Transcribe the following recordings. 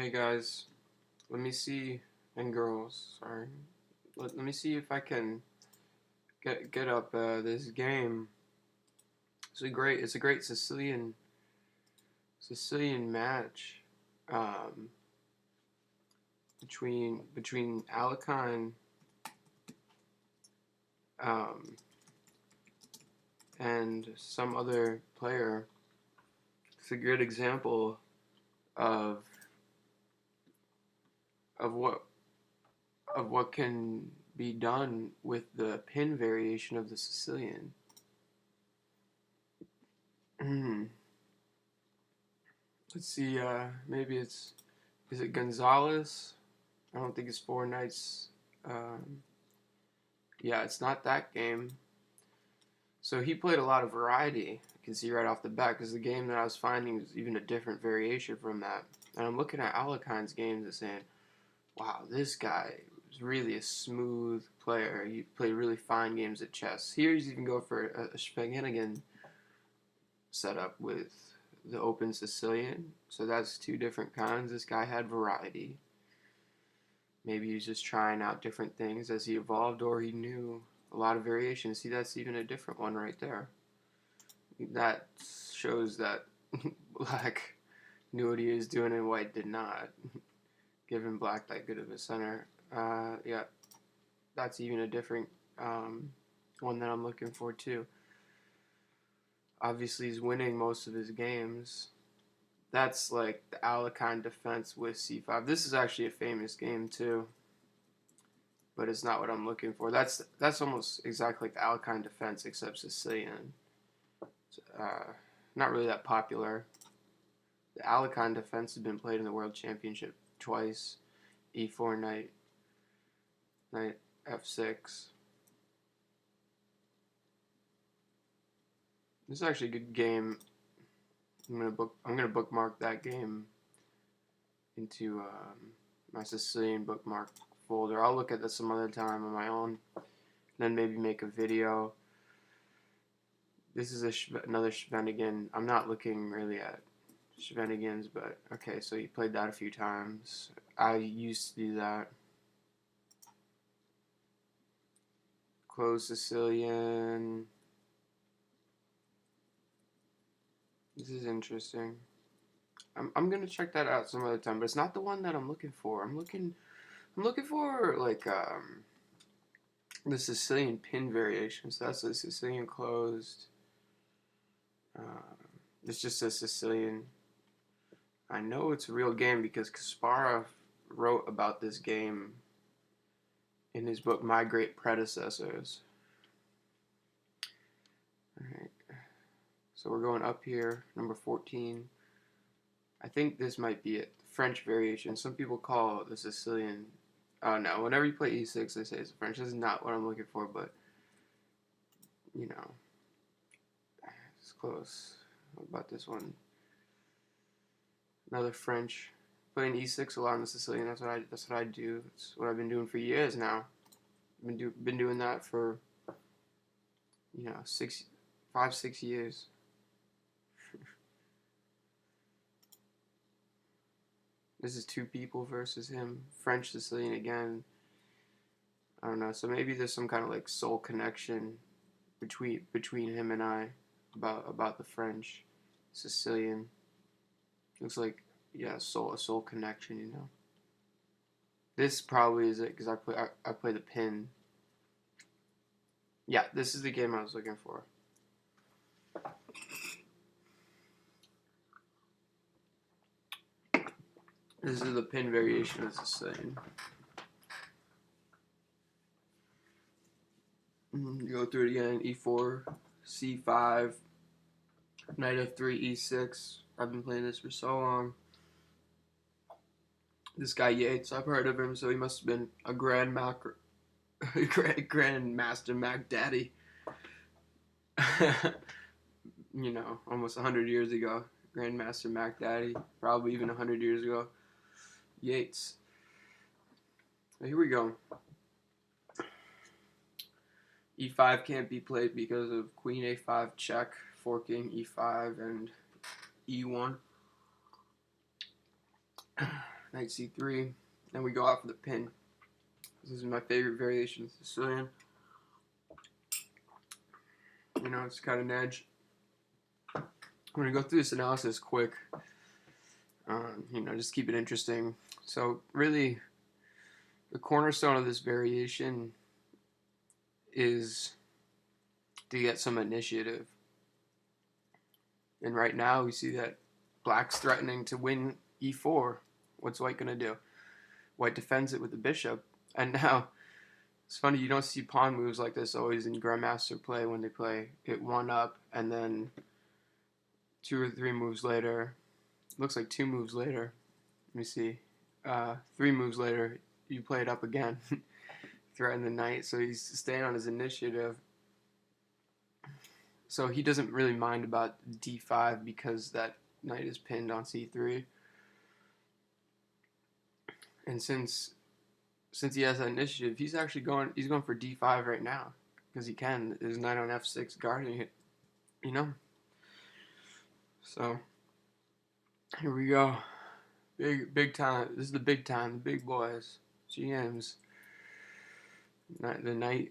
Hey guys, let me see, and girls, sorry. Let me see if I can get up this game. It's a great Sicilian match um, between Alekhine um, and some other player. It's a good example of of what of what can be done with the pin variation of the Sicilian. Let's see, maybe is it Gonzalez? I don't think it's Four Knights. Um, yeah, it's not that game. So he played a lot of variety. You can see right off the bat because the game that I was finding was even a different variation from that. And I'm looking at Alekhine's games and saying, wow, this guy is really a smooth player. He played really fine games at chess. Here he's even go for a Schweinsteigen setup with the open Sicilian. So that's two different kinds. This guy had variety. Maybe he's just trying out different things as he evolved, or he knew a lot of variations. See, that's even a different one right there. That shows that Black knew what he was doing and White did not, giving Black that good of a center. Yeah, that's even a different one that I'm looking for too. Obviously, he's winning most of his games. That's like the Alekhine defense with c5. This is actually a famous game too, but it's not what I'm looking for. That's almost exactly like the Alekhine defense except Sicilian. Not really that popular. The Alekhine defense has been played in the World Championship twice. E4 knight f6. This is actually a good game. I'm gonna bookmark that game into my Sicilian bookmark folder. I'll look at this some other time on my own, then maybe make a video. This is another Schweinsteigen. I'm not looking really at Schweinsteigen's, but okay, so he played that a few times. I used to do that. Close Sicilian. This is interesting. I'm gonna check that out some other time, but it's not the one that I'm looking for. I'm looking for like the Sicilian pin variation. So that's the Sicilian closed. It's just a Sicilian. I know it's a real game because Kasparov wrote about this game in his book My Great Predecessors. Alright. So we're going up here, number 14. I think this might be it. The French variation. Some people call the Sicilian. Oh no, whenever you play e6, they say it's French. This is not what I'm looking for, but you know, it's close. What about this one? Another French. Playing e6 a lot in the Sicilian. That's what I do. It's what I've been doing for years now. Been doing that for 5-6 years. This is two people versus him. French Sicilian again. I don't know. So maybe there's some kind of like soul connection between him and I about the French Sicilian. Looks like a soul connection. This probably is it because I play the pin. Yeah, this is the game I was looking for. This is the pin variation of the Sicilian. You go through it again. E4, C5, Knight F3, E6. I've been playing this for so long. This guy Yates, I've heard of him, so he must have been a grandmaster Mac Daddy. Almost 100 years ago. Grandmaster Mac Daddy, probably even 100 years ago. Yates. So here we go. E5 can't be played because of Queen A5 check, forking E5 and E1. Knight c3. Then we go out for the pin. This is my favorite variation of Sicilian. You know, it's got an edge. I'm going to go through this analysis quick. You know, just keep it interesting. So, really, the cornerstone of this variation is to get some initiative. And right now, we see that Black's threatening to win e4. What's White going to do? White defends it with the bishop. And now, it's funny, you don't see pawn moves like this always in Grandmaster play when they play it 1-up, and then 2 or 3 moves later, looks like 2 moves later, let me see, 3 moves later, you play it up again, threaten the knight, so he's staying on his initiative. So he doesn't really mind about d5 because that knight is pinned on c3. And since he has that initiative, he's going for d5 right now because he can. There's knight on f6 guarding it, you know. So here we go, big time. This is the big time, the big boys, GMs. The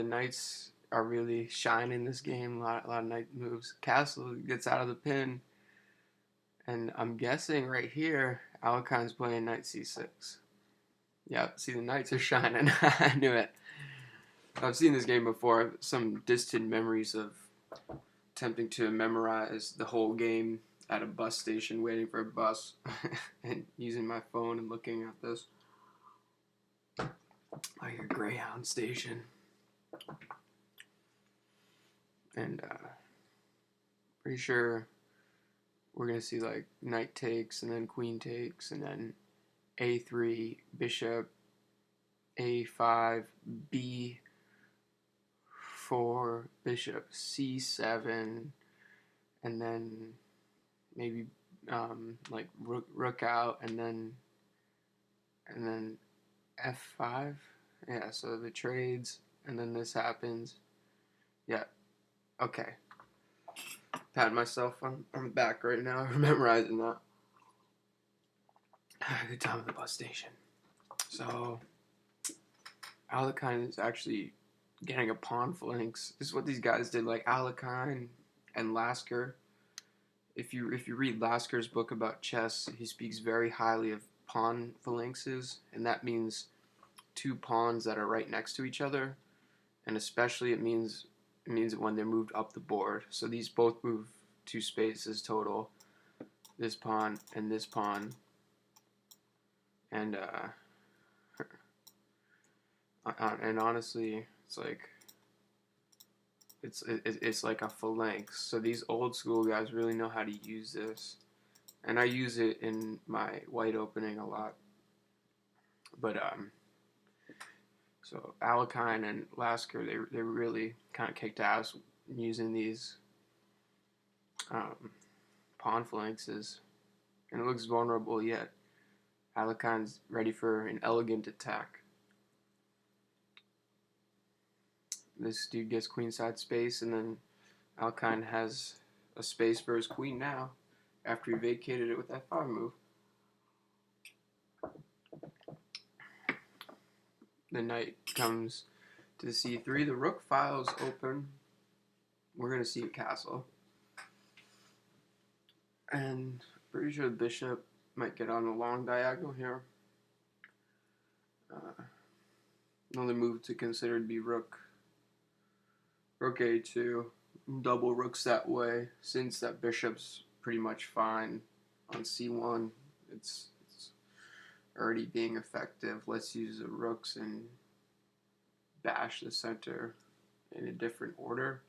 knights are really shining this game. A lot of knight moves. Castle gets out of the pin, and I'm guessing right here Alekhine's playing knight c6. Yeah, see, the knights are shining. I knew it. I've seen this game before. I have some distant memories of attempting to memorize the whole game at a bus station, waiting for a bus, and using my phone and looking at this. Like a Greyhound station. And pretty sure we're going to see like knight takes, and then queen takes, and then a3, bishop, a5, b4, bishop, c7, and then maybe like rook out, and then f5. Yeah, so the trades, and then this happens. Yeah, okay. Pat myself on the back right now, memorizing that. Good time at the bus station. So, Alekhine is actually getting a pawn phalanx. This is what these guys did, like Alekhine and Lasker. If you read Lasker's book about chess, he speaks very highly of pawn phalanxes, and that means 2 pawns that are right next to each other, and especially it means when they're moved up the board. So these both move 2 spaces total. This pawn and this pawn. And honestly, it's like a phalanx. So these old school guys really know how to use this, and I use it in my white opening a lot. But so Alekhine and Lasker, they really kind of kicked ass using these pawn phalanxes, and it looks vulnerable yet. Alekhine's ready for an elegant attack. This dude gets queenside space, and then Alekhine has a space for his queen now, after he vacated it with that 5 move. The knight comes to c3. The rook file's open. We're going to see a castle. And pretty sure the bishop might get on the long diagonal here. Another move to consider would be rook a2. Double rooks that way. Since that bishop's pretty much fine on c1, it's already being effective. Let's use the rooks and bash the center in a different order.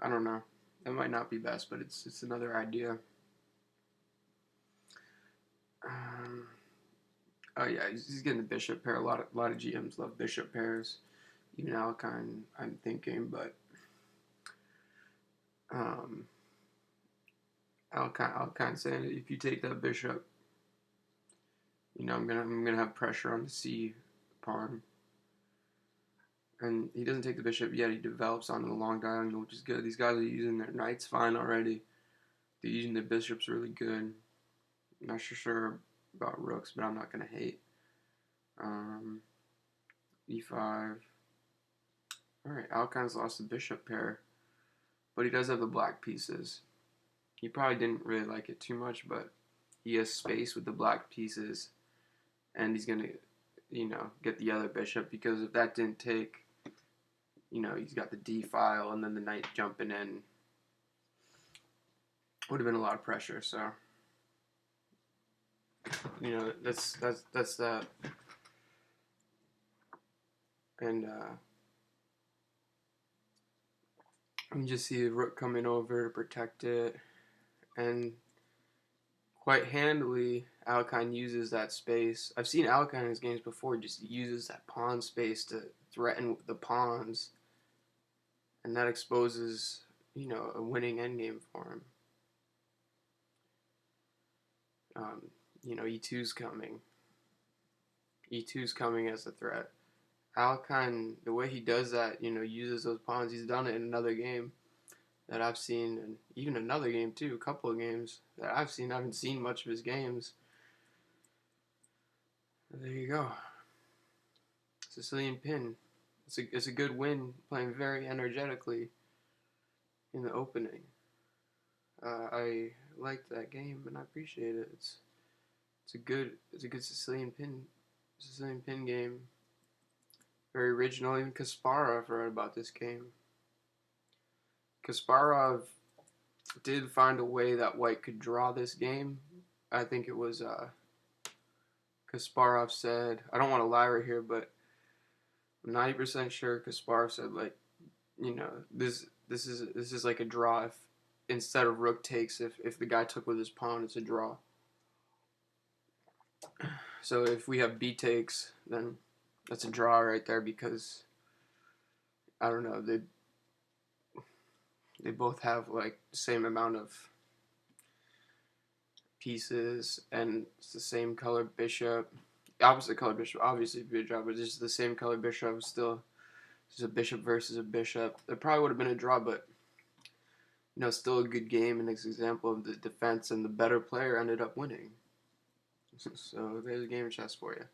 I don't know. That might not be best, but it's another idea. Oh yeah, he's getting the bishop pair. A lot of GMs love bishop pairs. Even Alekhine, I'm thinking, but Alekhine saying if you take that bishop, you know, I'm gonna have pressure on the C pawn. And he doesn't take the bishop yet. He develops onto the long diagonal, which is good. These guys are using their knights fine already. They're using the bishops really good. Not sure about rooks, but I'm not gonna hate. E5. All right, Alekhine's lost the bishop pair, but he does have the black pieces. He probably didn't really like it too much, but he has space with the black pieces, and he's gonna, get the other bishop, because if that didn't take, he's got the D file and then the knight jumping in. Would have been a lot of pressure. So, that's that. And you just see the rook coming over to protect it, and quite handily, Alekhine uses that space. I've seen Alekhine in his games before, just uses that pawn space to threaten the pawns, and that exposes, a winning endgame for him. E2's coming. E2's coming as a threat. Alekhine, the way he does that, uses those pawns. He's done it in another game that I've seen, and even another game too, a couple of games that I've seen. I haven't seen much of his games. There you go. Sicilian pin. It's a good win, playing very energetically in the opening. I liked that game and I appreciate it. It's a good Sicilian pin game. Very original. Even Kasparov wrote about this game. Kasparov did find a way that white could draw this game. I think it was Kasparov said, I don't want to lie right here, but I'm 90% sure Kasparov said, like, this is like a draw if instead of rook takes, if the guy took with his pawn, it's a draw. So if we have b takes, then that's a draw right there, because I don't know, they both have like the same amount of pieces, and it's the same color bishop. Opposite color bishop, obviously would be a draw, but it's just the same color bishop. Still, just a bishop versus a bishop. It probably would have been a draw, but still a good game, and an example of the defense, and the better player ended up winning. So there's a game of chess for you.